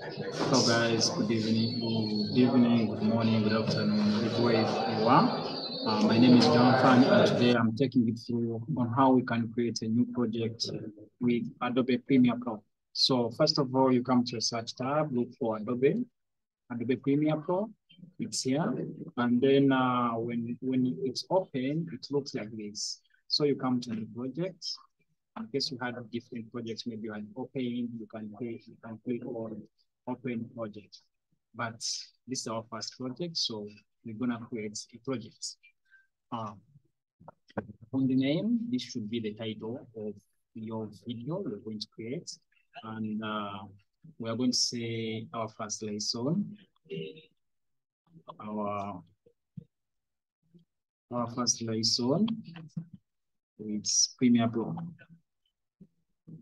Hello guys, good morning, good afternoon, wherever you are. My name is Jonathan, and today I'm taking you through on how we can create a new project with Adobe Premiere Pro. So first of all, you come to a search tab, look for Adobe Premiere Pro. It's here, and then when it's open, it looks like this. So you come to the project. In case you had different projects, maybe you had open, you can click on open project. But this is our first project, so we're gonna create a project. On the name, this should be the title of your video we're going to create, and we are going to say our first lesson. Our first lesson is Premiere Pro.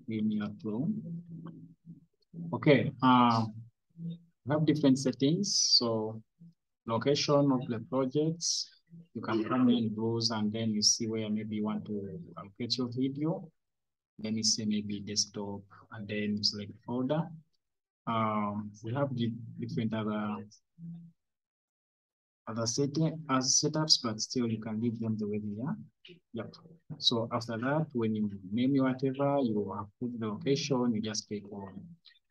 Premiere Pro. Okay. We have different settings. So location of the projects, you can come in and browse, and then you see where maybe you want to create your video. Then you say maybe desktop, and then you select folder. We have the different other setups, but still you can leave them the way they are. Yep. So after that, when you name your whatever, you have put the location, you just click on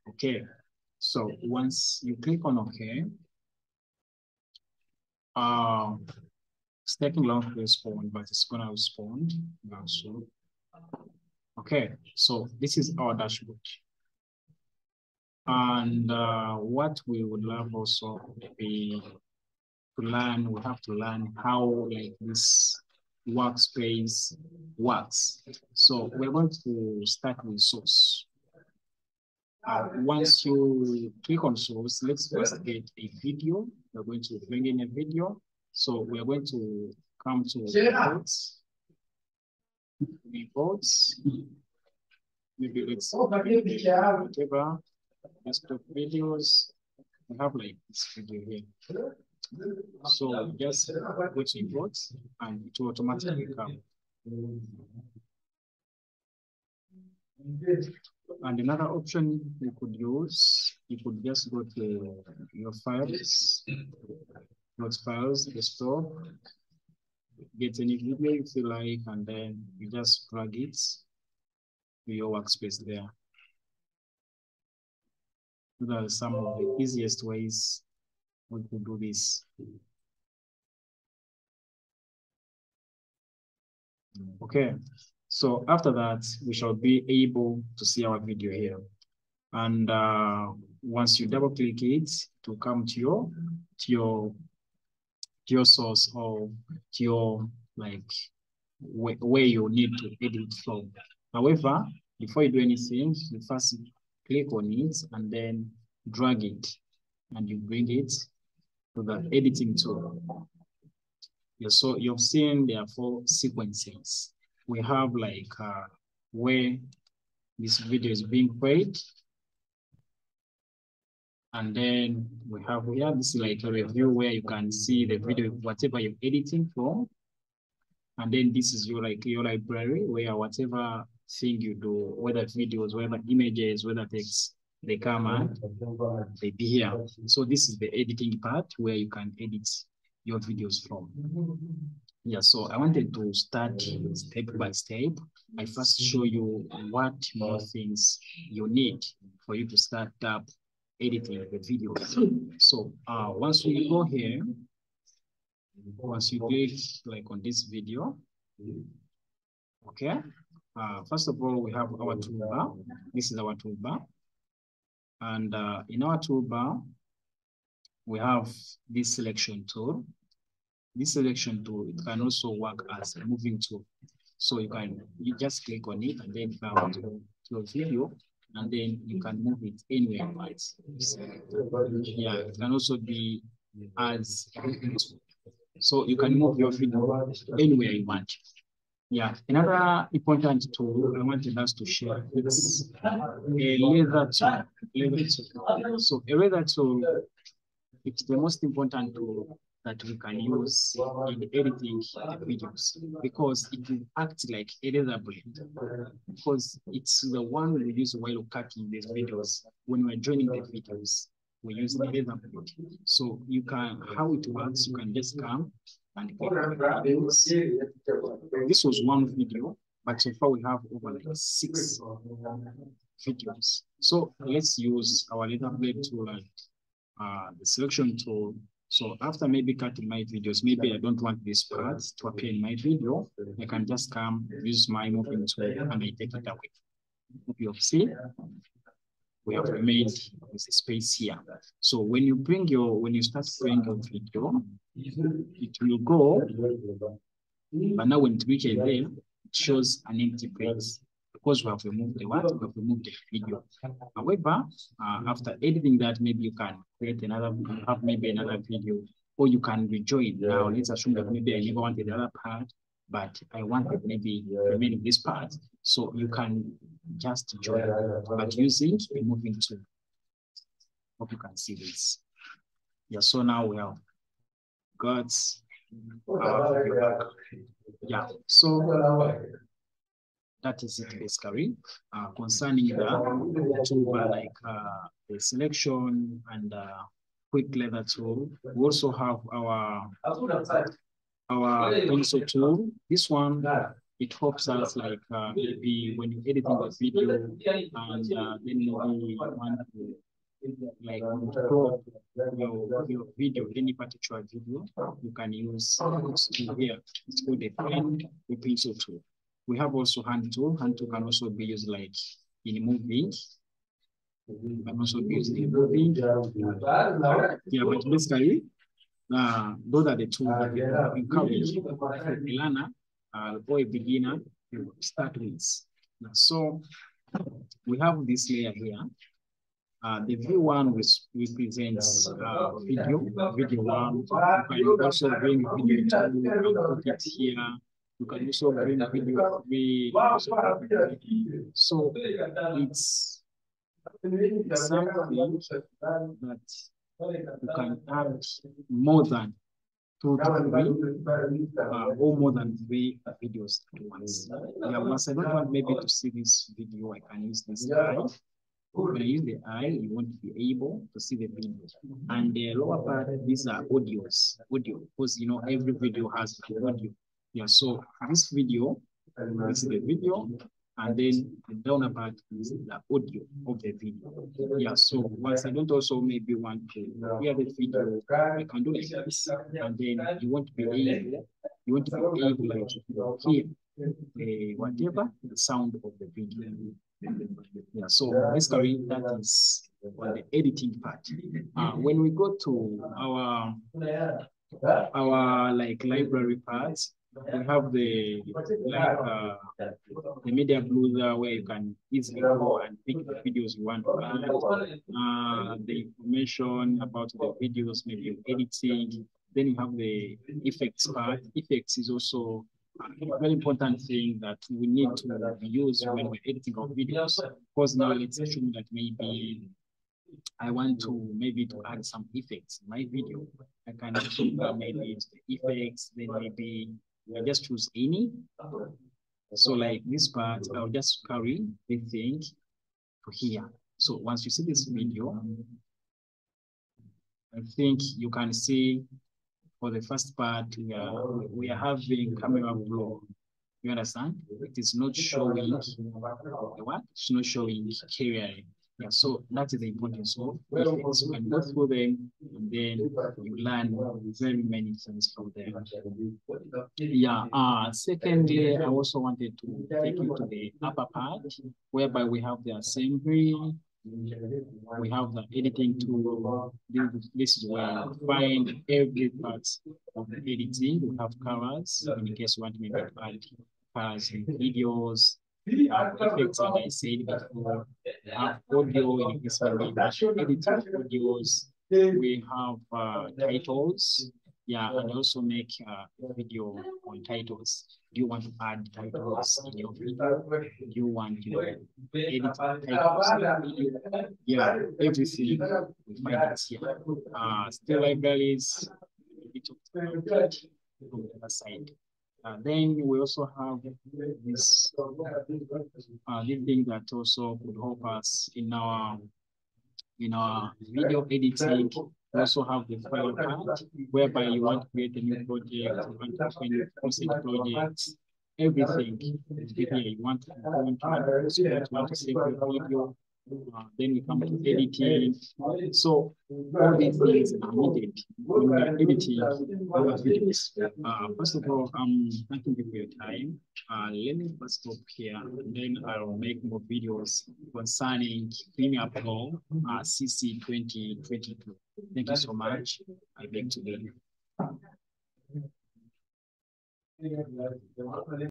OK. So once you click on OK, it's taking long to respond, but it's gonna respond. So okay, so this is our dashboard. And what we would love also be to learn, we have to learn how like this workspace works. So we're going to start with source. Once you click on source, let's first get a video. We're going to bring in a video. So we're going to come to reports. Maybe let's whatever desktop videos. We have like this video here. So just go to imports and it will automatically come. And another option you could use, you could just go to your files, desktop, get any video you feel like, and then you just plug it to your workspace there. Those are some of the easiest ways we could do this. Okay, so after that, we shall be able to see our video here. And once you double click it to come to your source, or to your like where you need to edit from. However, before you do anything, you first click on it and then drag it, and you bring it to the editing tool. So you've seen there are 4 sequences. We have like where this video is being played. And then we have this is like a review where you can see the video, whatever you're editing from. And then this is your library where whatever thing you do, whether videos, whether images, whether text, they come and they be here. So this is the editing part where you can edit your videos from. Yeah, so I wanted to start step by step. I first show you what more things you need for you to start up editing the video. So once we go here, once you click like on this video, okay. First of all, we have our toolbar. This is our toolbar. And in our toolbar, we have this selection tool. This selection tool, it can also work as a moving tool. So you just click on it and then come to your video, and then you can move it anywhere you want. Yeah, it can also be as a moving tool. So you can move your video anywhere you want. Yeah, another important tool I wanted us to share is a laser tool. So a laser tool, it's the most important tool that we can use in editing the videos, because it will act like a laser blade, because it's the one we use while cutting these videos. When we're joining the videos, we use the laser blade. So you can, how it works, you can just come and click on the videos. This was one video, but so far we have over like 6 videos. So let's use our laser blade tool and the selection tool. So after maybe cutting my videos, maybe I don't want this part to appear in my video, I can just come use my moving tool and I take it away. If you have seen, we have made this space here. So when you bring your, when you start playing your video, it will go, but now when it reaches there, it shows an empty place, because we have removed the what? We have removed the video. However, after editing that, maybe you can create another, you have maybe another video, or you can rejoin. Now, let's assume that maybe I never wanted the other part, but I wanted maybe remaining this part. So you can just join, but using the moving tool. Hope you can see this. Yeah, so now we have got yeah, so that is it basically concerning the toolbar, like the selection and quick leather tool. We also have our pencil tool. This one, it helps us like maybe when you're editing the video and then maybe you want to like crop your video, any particular video, you can use this tool here. It's called the pencil tool. We have also hand tool. Hand tool can also be used like in moving. Can also be used in moving. Yeah, but basically, those are the tools that we encourage a learner or a beginner to start with. So we have this layer here. The view one represents video one. You can also bring video two, you can put it here. You can also bring video three. So it's something that you can add more than 2 to 3 or more than 3 videos at once. Yeah, once I don't want maybe to see this video, I can use this eye. When I use the eye, you won't be able to see the video. And the lower part, these are audio, because you know every video has an audio. Yeah, so this video, this is the video, and then the downer part is the audio of the video. Yeah, so once I don't also maybe want to hear the video, I can do like this, and then you won't be able, like to hear whatever the sound of the video. Yeah, so basically that is on the editing part. When we go to our like library parts, we have the like the media browser where you can easily go and pick the videos you want to add, the information about the videos, maybe editing. Then you have the effects part. Effects is also a very important thing that we need to use when we're editing our videos. Because now let's assume that maybe I want to maybe to add some effects in my video. I can also maybe use the effects, then maybe I just choose any. So like this part, I'll just carry the thing to here. So once you see this video, I think you can see for the first part, we are having camera blur. You understand? It is not showing what? It's not showing clearly. Yeah, so that is the importance of effects. You can go through them and then you learn very many things from them. Yeah, secondly, I also wanted to take you to the upper part whereby we have the assembly, we have the editing tool. This is where you find every part of the editing. We have colors in case you want me to add colors in videos. We have effects, as I said before. We have audio in case we need editing audios. We have titles. Yeah, and also make a video on titles. Do you want to add titles in your video? Do you want to edit titles in your video? Yeah, everything we find it here. Still libraries, bit of time from the other side. Then we also have this thing that also could help us in our video editing. We also have the file part, whereby you want to create a new project, you want to open a concept projects, everything is here. You want to save your video. Then we come to editing. So all these things are needed when we are editing our videos. First of all, thanking you for your time. Let me first stop here, and then I'll make more videos concerning Premiere Pro CC 2022. Thank you so much. I beg to leave.